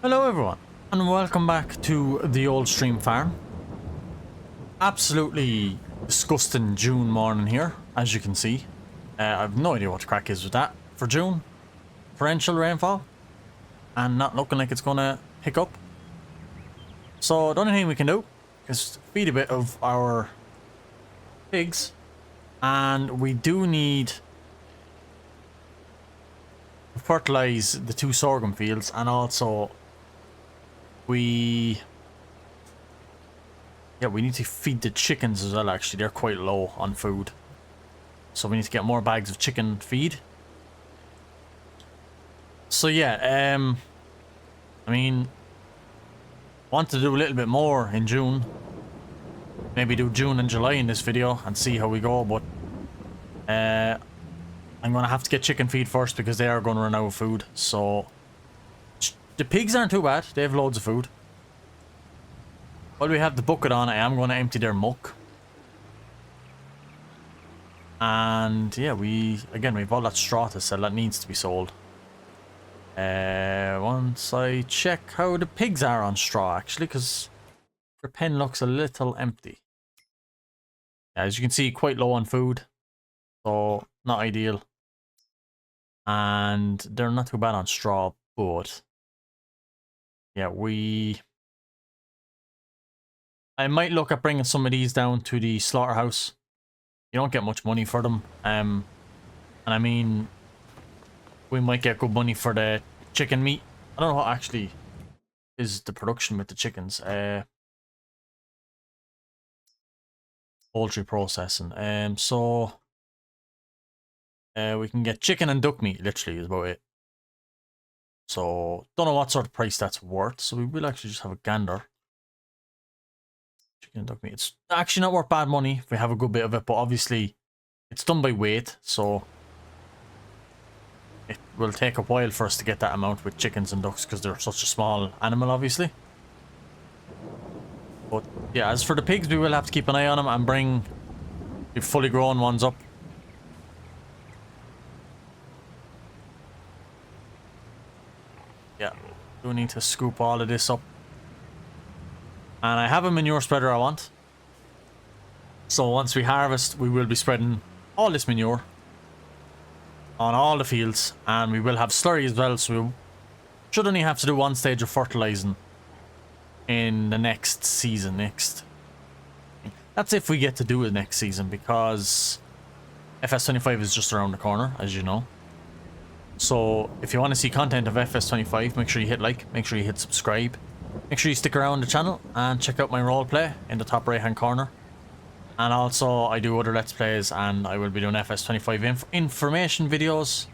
Hello everyone, and welcome back to the old stream farm. Absolutely disgusting June morning here, as you can see. I have no idea what the crack is with that for June. Torrential rainfall, and not looking like it's gonna pick up. So the only thing we can do is feed a bit of our pigs, and we do need to fertilize the 2 sorghum fields, and also we need to feed the chickens as well. Actually, they're quite low on food, so we need to get more bags of chicken feed. So yeah, I mean, want to do a little bit more in June, maybe do June and July in this video and see how we go, but I'm gonna have to get chicken feed first because they are going to run out of food. So the pigs aren't too bad, they have loads of food. While we have the bucket on, I am going to empty their muck. And yeah, we have all that straw to sell that needs to be sold. Once I check how the pigs are on straw, actually, because their pen looks a little empty. As you can see, quite low on food, so not ideal. And they're not too bad on straw, but yeah, I might look at bringing some of these down to the slaughterhouse. You don't get much money for them. And I mean, we might get good money for the chicken meat. I don't know what actually is the production with the chickens. Poultry processing. So we can get chicken and duck meat, literally, is about it. So don't know what sort of price that's worth. So we will actually just have a gander. Chicken and duck meat. It's actually not worth bad money if we have a good bit of it, but obviously it's done by weight, so it will take a while for us to get that amount with chickens and ducks because they're such a small animal, obviously. But yeah, as for the pigs, we will have to keep an eye on them and bring the fully grown ones up. Yeah, do need to scoop all of this up. And I have a manure spreader I want. So once we harvest, we will be spreading all this manure on all the fields. And we will have slurry as well, so we should only have to do 1 stage of fertilizing in the next season. That's if we get to do it next season, because FS25 is just around the corner, as you know. So if you want to see content of FS25, make sure you hit like, make sure you hit subscribe. Make sure you stick around the channel and check out my roleplay in the top right hand corner. And also I do other let's plays, and I will be doing FS25 information videos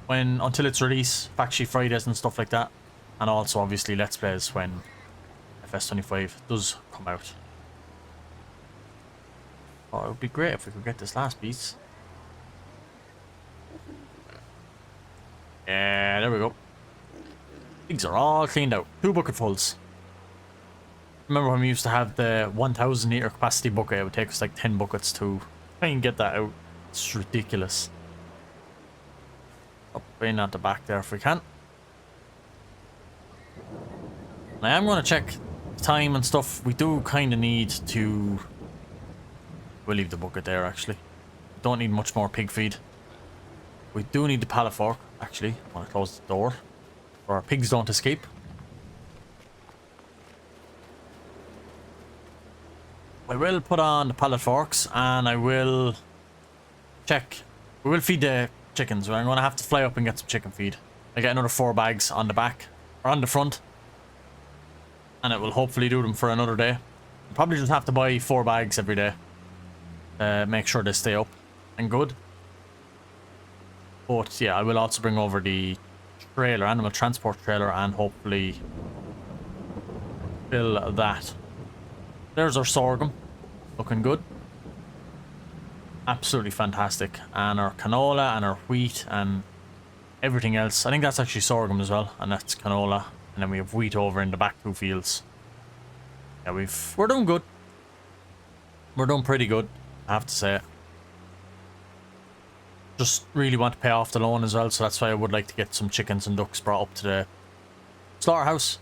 until its release, fact sheet Fridays and stuff like that. And also obviously let's plays when FS25 does come out. Oh, it would be great if we could get this last piece. Yeah, there we go. Pigs are all cleaned out. 2 bucketfuls. Remember when we used to have the 1,000 litre capacity bucket? It would take us like 10 buckets to try and get that out. It's ridiculous. Up in at the back there if we can. I am going to check time and stuff. We do kind of need to... We'll leave the bucket there, actually. Don't need much more pig feed. We do need the pallet fork, actually. I want to close the door, or our pigs don't escape. I will put on the pallet forks, and I will check. We will feed the chickens. I'm going to have to fly up and get some chicken feed. I get another 4 bags on the back, or on the front, and it will hopefully do them for another day. I'll probably just have to buy 4 bags every day. Make sure they stay up and good. But yeah, I will also bring over the trailer, animal transport trailer, and hopefully fill that. There's our sorghum, looking good. Absolutely fantastic. And our canola and our wheat and everything else. I think that's actually sorghum as well, and that's canola. And then we have wheat over in the back 2 fields. Yeah, we're doing good. We're doing pretty good, I have to say. Just really want to pay off the loan as well, so that's why I would like to get some chickens and ducks brought up to the slaughterhouse.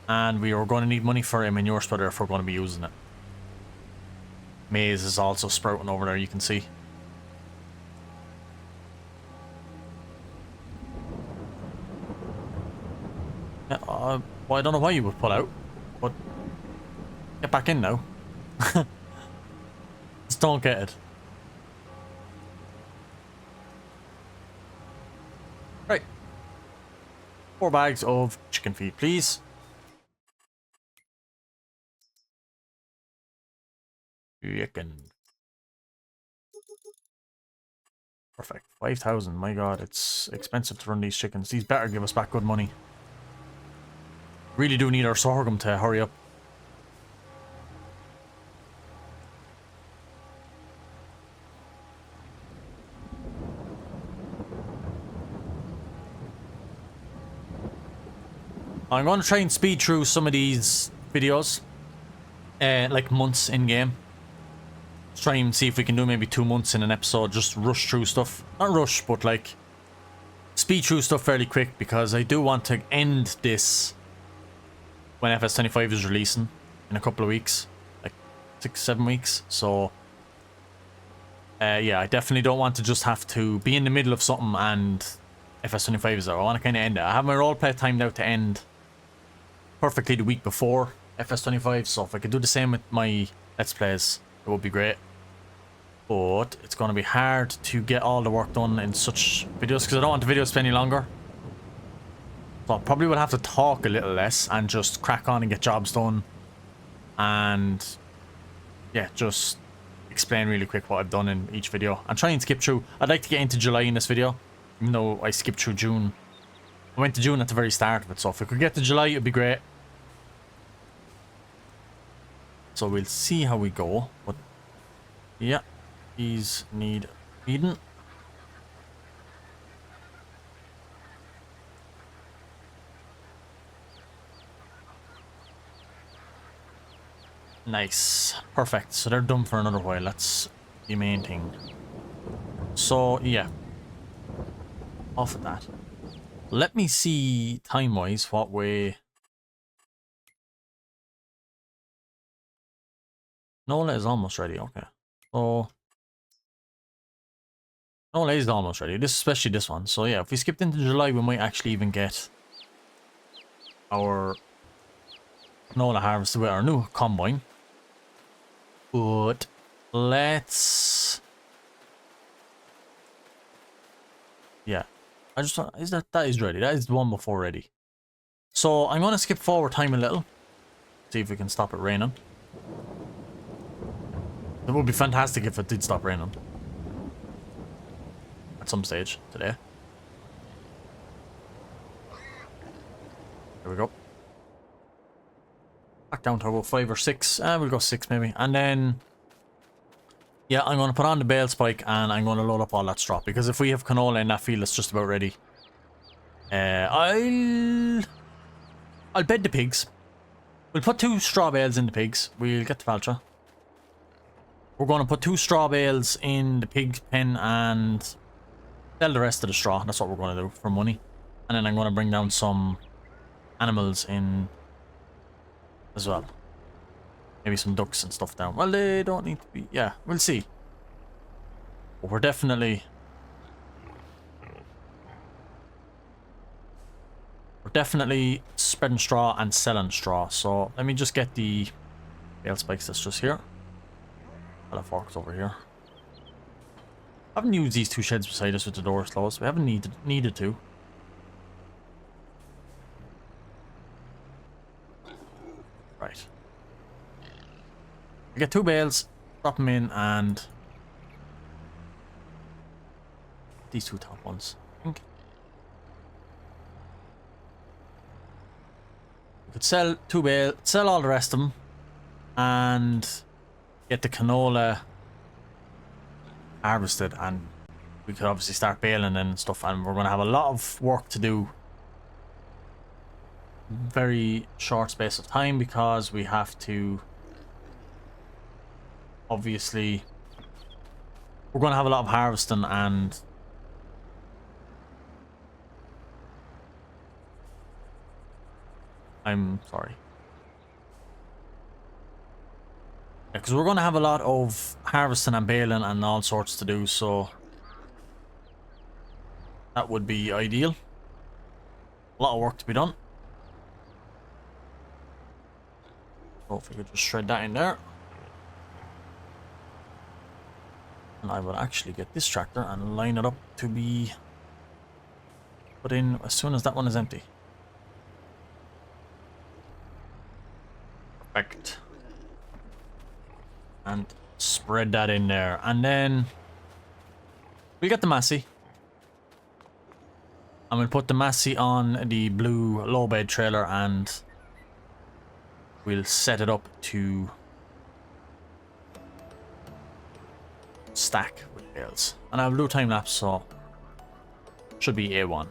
And we are going to need money for a manure spreader if we're going to be using it. Maize is also sprouting over there, you can see. Yeah, well, I don't know why you would pull out, but get back in now. Just don't get it. Right. 4 bags of chicken feed, please. Chicken. Perfect. 5,000. My god, it's expensive to run these chickens. These better give us back good money. Really do need our sorghum to hurry up. I'm going to try and speed through some of these videos. Like months in game. Let's try and see if we can do maybe 2 months in an episode. Just rush through stuff. Not rush, but like speed through stuff fairly quick, because I do want to end this when FS25 is releasing in a couple of weeks. Like 6-7 weeks. So yeah, I definitely don't want to just have to be in the middle of something and FS25 is there. I want to kind of end it. I have my roleplay timed out to end perfectly the week before FS25, so if I could do the same with my Let's Plays, it would be great. But it's going to be hard to get all the work done in such videos, because I don't want the videos to be any longer. So I probably will have to talk a little less and just crack on and get jobs done. And yeah, just explain really quick what I've done in each video. And try and skip through. I'd like to get into July in this video, even though I skipped through June. I went to June at the very start of it, so if we could get to July, it'd be great. So we'll see how we go. But yeah, these need feeding. Nice. Perfect. So they're done for another while. That's the main thing. So yeah, off of that. Let me see time-wise what way. Nola is almost ready. Okay. So Nola is almost ready. This, especially this one. So yeah, if we skipped into July, we might actually even get our Nola harvested with our new combine. But let's. Yeah, I just is that is ready. That is the one before ready. So I'm gonna skip forward time a little. See if we can stop it raining. It would be fantastic if it did stop raining at some stage today. There we go. Back down to about 5 or 6. We'll go 6 maybe. And then, yeah, I'm going to put on the bale spike and I'm going to load up all that straw. Because if we have canola in that field, it's just about ready. I'll bed the pigs. We'll put 2 straw bales in the pigs. We'll get the Valtra. We're going to put 2 straw bales in the pig pen and sell the rest of the straw. That's what we're going to do for money. And then I'm going to bring down some animals in as well. Maybe some ducks and stuff down. Well, they don't need to be. Yeah, we'll see. But we're definitely spreading straw and selling straw. So let me just get the bale spikes that's just here. I'll have forks over here. I haven't used these 2 sheds beside us with the doors closed. We haven't needed to. Right. We get 2 bales, drop them in, and these 2 top ones, I think. We could sell 2 bales, sell all the rest of them, and get the canola harvested, and we could obviously start baling and stuff, and we're going to have a lot of work to do. Very short space of time, because we have to obviously we're going to have a lot of harvesting and I'm sorry. Yeah, because we're going to have a lot of harvesting and baling and all sorts to do, so that would be ideal. A lot of work to be done. So if we could just shred that in there. And I will actually get this tractor and line it up to be put in as soon as that one is empty. Perfect. And spread that in there. And then we'll get the Massey. I'm going to put the Massey on the blue low bed trailer and we'll set it up to stack with bales. And I have blue time lapse, so should be A1.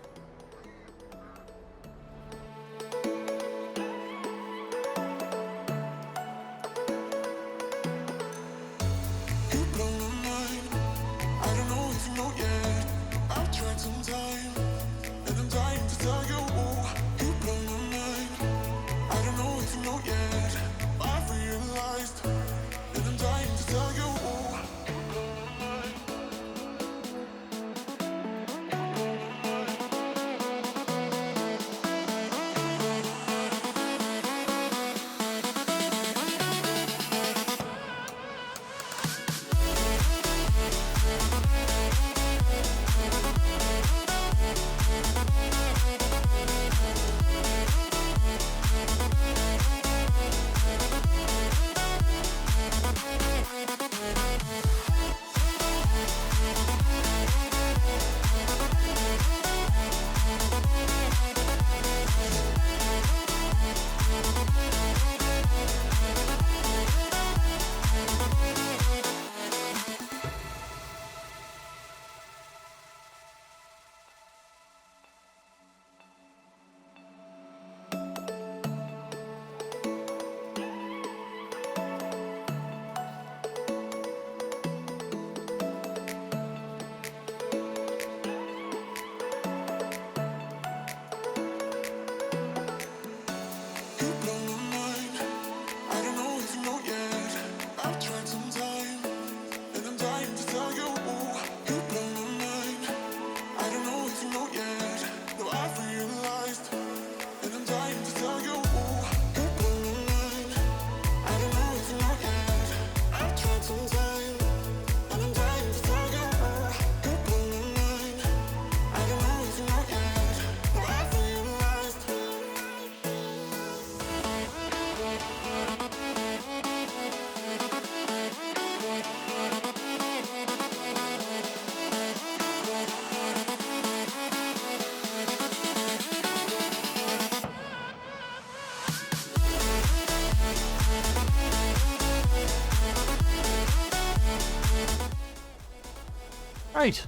Right,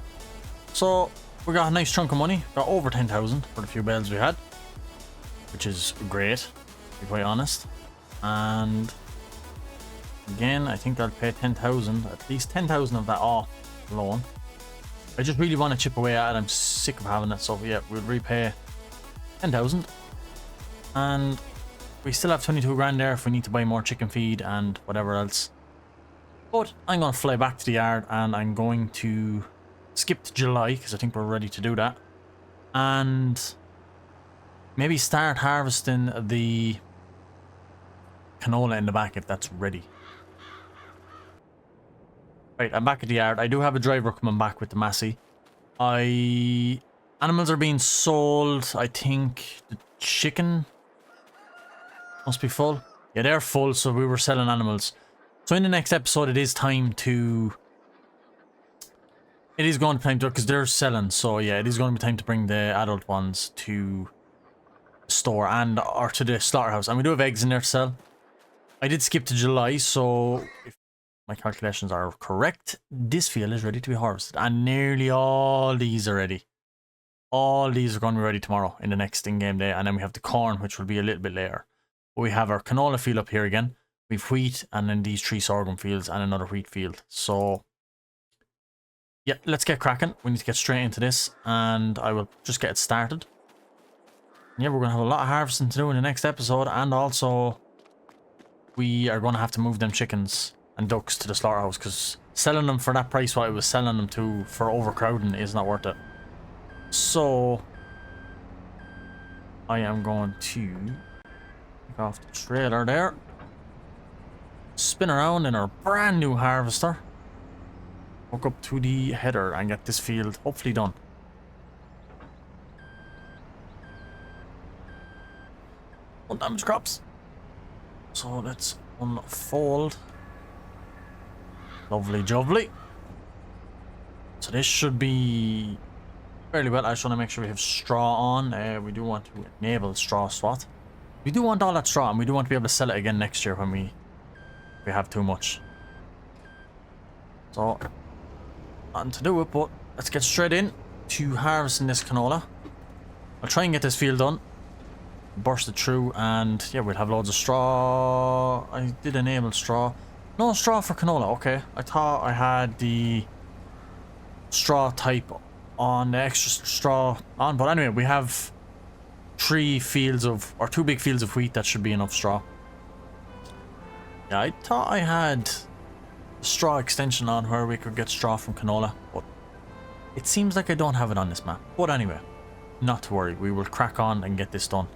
so we got a nice chunk of money. Got over 10,000 for the few bales we had, which is great, to be quite honest. And again, I think I'll pay 10,000, at least 10,000 of that off alone. I just really want to chip away at it. I'm sick of having it, so yeah, we'll repay 10,000. And we still have 22 grand there if we need to buy more chicken feed and whatever else. But I'm going to fly back to the yard and I'm going to skip to July because I think we're ready to do that. And maybe start harvesting the canola in the back if that's ready. Right, I'm back at the yard. I do have a driver coming back with the Massey. Animals are being sold. I think the chicken must be full. Yeah, they're full, so we were selling animals. So in the next episode, it is time to... It is going to be time to... Because they're selling, so yeah, it is going to be time to bring the adult ones to the store and or to the slaughterhouse. And we do have eggs in there to sell. I did skip to July, so if my calculations are correct, this field is ready to be harvested. And nearly all these are ready. All these are going to be ready tomorrow in the next in-game day. And then we have the corn, which will be a little bit later. But we have our canola field up here again. We've wheat and then these 3 sorghum fields and another wheat field. So, yeah, let's get cracking. We need to get straight into this and I will just get it started. Yeah, we're going to have a lot of harvesting to do in the next episode, and also we are going to have to move them chickens and ducks to the slaughterhouse, because selling them for that price what I was selling them to for overcrowding is not worth it. So I am going to take off the trailer there, spin around in our brand new harvester, hook up to the header and get this field hopefully done. Undamaged crops. So let's unfold. Lovely jubbly. So this should be fairly well. I just want to make sure we have straw on. We do want to enable straw swat. We do want all that straw, and we do want to be able to sell it again next year when we have too much. So nothing to do it, but let's get straight in to harvesting this canola. I'll try and get this field done, burst it through, and yeah, we'll have loads of straw. I did enable straw. No straw for canola. Okay, I thought I had the straw type on, the extra straw on, but anyway, we have 2 big fields of wheat. That should be enough straw. Yeah, I thought I had a straw extension on where we could get straw from canola, but it seems like I don't have it on this map. But anyway, not to worry, we will crack on and get this done.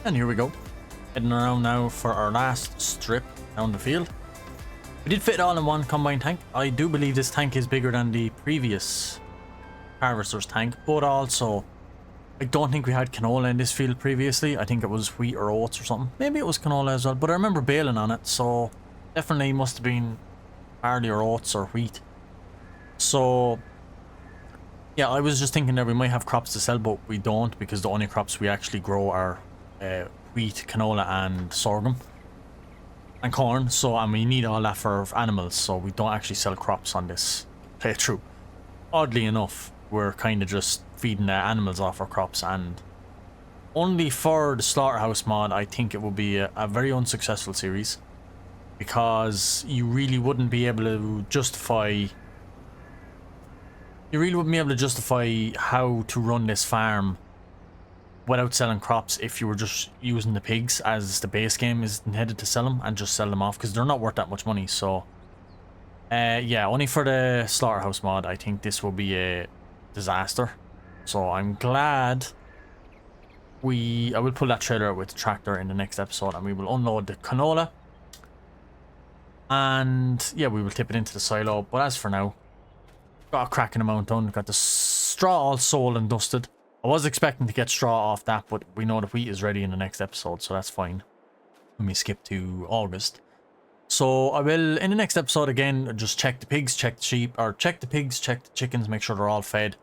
And here we go, heading around now for our last strip down the field. We did fit it all in one combined tank. I do believe this tank is bigger than the previous harvester's tank, but also I don't think we had canola in this field previously. I think it was wheat or oats or something. Maybe it was canola as well, but I remember baling on it, so definitely must have been barley or oats or wheat. So yeah, I was just thinking that we might have crops to sell, but we don't, because the only crops we actually grow are wheat, canola and sorghum and corn. So, and we need all that for animals, so we don't actually sell crops on this playthrough. Oddly enough, we're kind of just feeding the animals off our crops, and only for the slaughterhouse mod I think it will be a very unsuccessful series, because you really wouldn't be able to justify how to run this farm without selling crops if you were just using the pigs as the base game is intended to sell them, and just sell them off, because they're not worth that much money. So yeah, only for the slaughterhouse mod I think this will be a disaster. So I'm glad I will pull that trailer with the tractor in the next episode, and we will unload the canola, and yeah, we will tip it into the silo. But as for now, got a cracking amount done. Got the straw all sold and dusted. I was expecting to get straw off that, but we know the wheat is ready in the next episode, so that's fine. Let me skip to August. So I will, in the next episode again, just check the pigs, check the sheep, or check the pigs, check the chickens, make sure they're all fed.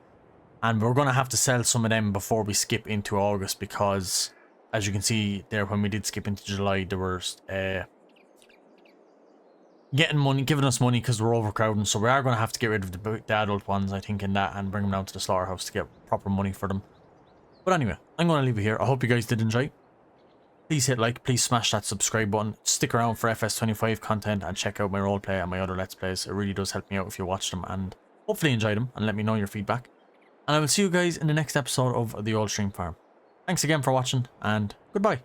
And we're going to have to sell some of them before we skip into August, because as you can see there, when we did skip into July, there was giving us money because we're overcrowding. So we are going to have to get rid of the adult ones, I think, in that, and bring them down to the slaughterhouse to get proper money for them. But anyway, I'm going to leave it here. I hope you guys did enjoy. Please hit like, please smash that subscribe button, stick around for FS25 content, and check out my roleplay and my other Let's Plays. It really does help me out if you watch them, and hopefully enjoy them, and let me know your feedback. And I will see you guys in the next episode of The Old Stream Farm. Thanks again for watching, and goodbye.